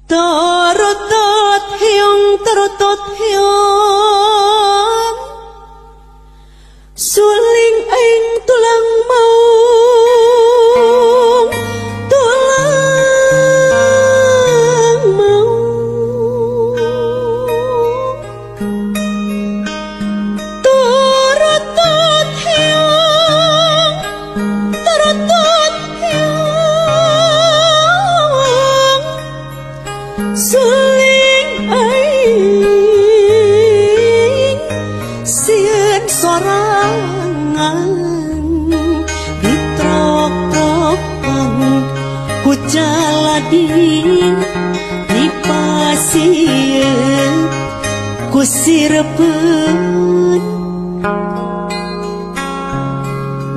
Torotot hiong suling aing tulang maung Torotot hiong suling aing sieun sorangan ditrokokon ku jaladin dipasieun ku sirepeun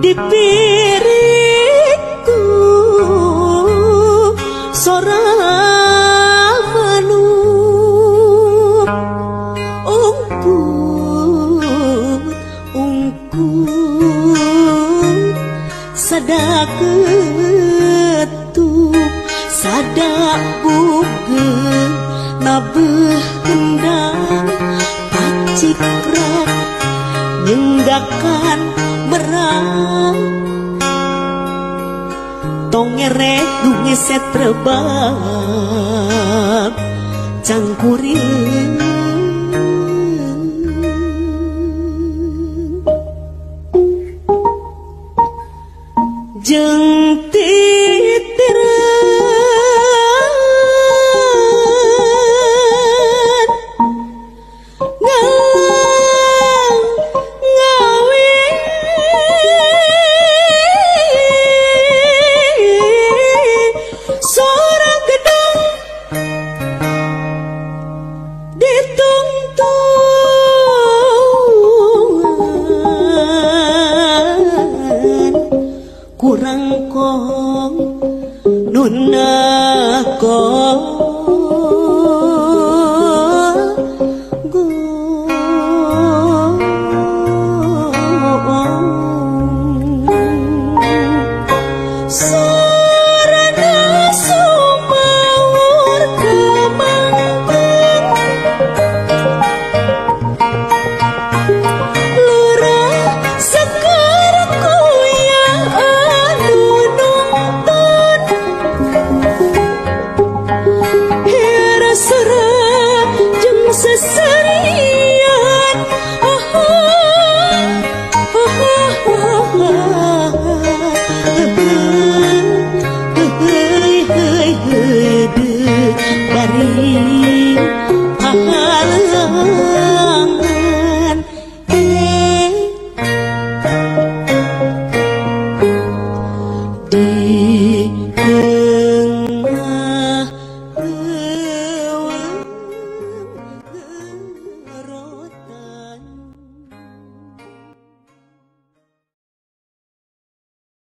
dipiritku sorangan sadak ketuk sadak bugeun nabeuh kendang pacikrak nyenggakan merang tong ngerek nu ngeset rebab cangkuring jeung titireun ngalang ngawi sorang gedang ditungtungan kurang kong nunakong